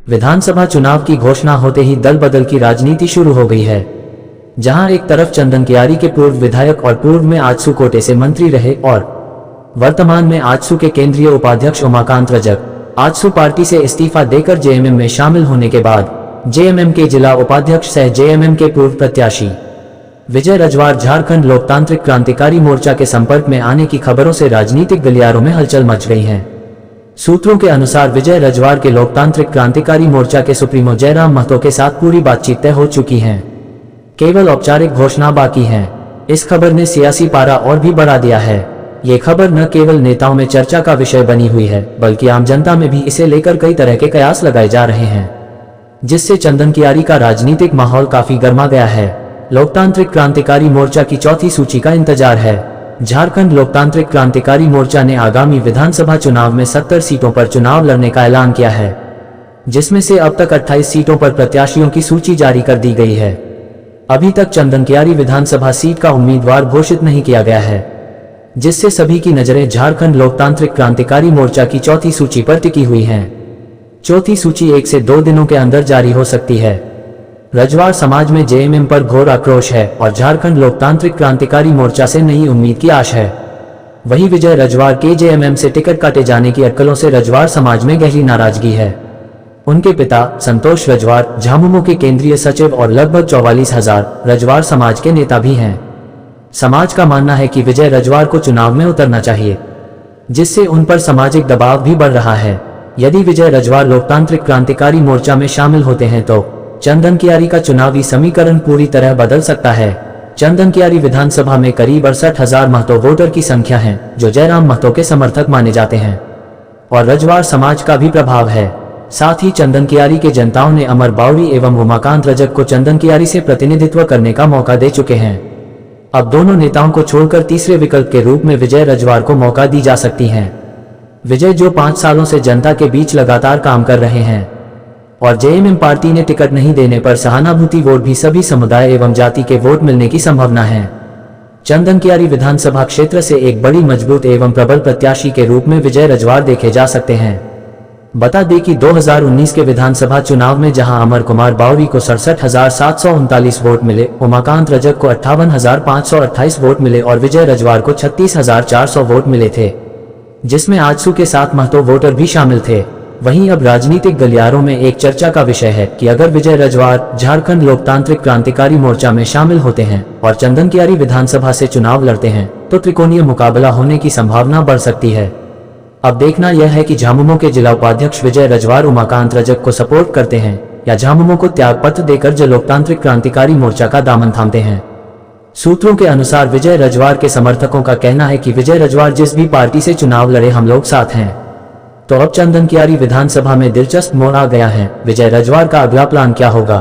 विधानसभा चुनाव की घोषणा होते ही दल बदल की राजनीति शुरू हो गई है। जहां एक तरफ चंदन कियारी के पूर्व विधायक और पूर्व में आजसू कोटे से मंत्री रहे और वर्तमान में आजसू के केंद्रीय उपाध्यक्ष उमाकांत रजक आजसू पार्टी से इस्तीफा देकर जेएमएम में शामिल होने के बाद जेएमएम के जिला उपाध्यक्ष सह जेएमएम के पूर्व प्रत्याशी विजय रजवार झारखंड लोकतांत्रिक क्रांतिकारी मोर्चा के संपर्क में आने की खबरों से राजनीतिक गलियारों में हलचल मच गई है। सूत्रों के अनुसार विजय रजवार के लोकतांत्रिक क्रांतिकारी मोर्चा के सुप्रीमो जयराम महतो के साथ पूरी बातचीत तय हो चुकी है, केवल औपचारिक घोषणा बाकी है। इस खबर ने सियासी पारा और भी बढ़ा दिया है। ये खबर न केवल नेताओं में चर्चा का विषय बनी हुई है, बल्कि आम जनता में भी इसे लेकर कई तरह के कयास लगाए जा रहे हैं, जिससे चंदन कियारी का राजनीतिक माहौल काफी गर्मा गया है। लोकतांत्रिक क्रांतिकारी मोर्चा की चौथी सूची का इंतजार है। झारखंड लोकतांत्रिक क्रांतिकारी मोर्चा ने आगामी विधानसभा चुनाव में 70 सीटों पर चुनाव लड़ने का ऐलान किया है, जिसमें से अब तक 28 सीटों पर प्रत्याशियों की सूची जारी कर दी गई है। अभी तक चंदन कियारी विधानसभा सीट का उम्मीदवार घोषित नहीं किया गया है, जिससे सभी की नजरें झारखंड लोकतांत्रिक क्रांतिकारी मोर्चा की चौथी सूची पर टिकी हुई हैं। चौथी सूची 1 से 2 दिनों के अंदर जारी हो सकती है। रजवार समाज में जेएमएम पर घोर आक्रोश है और झारखंड लोकतांत्रिक क्रांतिकारी मोर्चा से नई उम्मीद की आश है। वहीं विजय रजवार के जेएमएम से टिकट काटे जाने की अटकलों से रजवार समाज में गहरी नाराजगी है। उनके पिता संतोष रजवार झामुमो के केंद्रीय सचिव और लगभग 44,000 रजवार समाज के नेता भी हैं। समाज का मानना है कि विजय रजवार को चुनाव में उतरना चाहिए, जिससे उन पर सामाजिक दबाव भी बढ़ रहा है। यदि विजय रजवार लोकतांत्रिक क्रांतिकारी मोर्चा में शामिल होते हैं तो चंदन कियारी का चुनावी समीकरण पूरी तरह बदल सकता है। चंदन कियारी विधानसभा में करीब 68,000 महतो वोटर की संख्या है, जो जयराम महतो के समर्थक माने जाते हैं, और रजवार समाज का भी प्रभाव है। साथ ही चंदन कियारी के जनताओं ने अमर बावरी एवं उमाकांत रजक को चंदन कियारी से प्रतिनिधित्व करने का मौका दे चुके हैं। अब दोनों नेताओं को छोड़कर तीसरे विकल्प के रूप में विजय रजवार को मौका दी जा सकती है। विजय जो 5 सालों से जनता के बीच लगातार काम कर रहे हैं और जेएमएम पार्टी ने टिकट नहीं देने पर सहानुभूति वोट भी सभी समुदाय एवं जाति के वोट मिलने की संभावना है। चंदन कियारी विधानसभा क्षेत्र से एक बड़ी मजबूत एवं प्रबल प्रत्याशी के रूप में विजय रजवार देखे जा सकते हैं। बता दें कि 2019 के विधानसभा चुनाव में जहां अमर कुमार बावरी को 67,739 वोट मिले, उमाकांत रजक को 58,528 वोट मिले और विजय रजवार को 36,400 वोट मिले थे, जिसमें आजसू के 7 महतो वोटर भी शामिल थे। वहीं अब राजनीतिक गलियारों में एक चर्चा का विषय है कि अगर विजय रजवार झारखंड लोकतांत्रिक क्रांतिकारी मोर्चा में शामिल होते हैं और चंदन कियारी विधानसभा से चुनाव लड़ते हैं तो त्रिकोणीय मुकाबला होने की संभावना बढ़ सकती है। अब देखना यह है कि झामुमो के जिला उपाध्यक्ष विजय रजवार उमाकांत रजक को सपोर्ट करते हैं या झामुमो को त्याग पत्र देकर जन लोकतांत्रिक क्रांतिकारी मोर्चा का दामन थामते हैं। सूत्रों के अनुसार विजय रजवार के समर्थकों का कहना है कि विजय रजवार जिस भी पार्टी से चुनाव लड़े हम लोग साथ हैं। तो अब चंदन कियारी विधानसभा में दिलचस्प मोड़ आ गया है। विजय रजवार का अगला प्लान क्या होगा?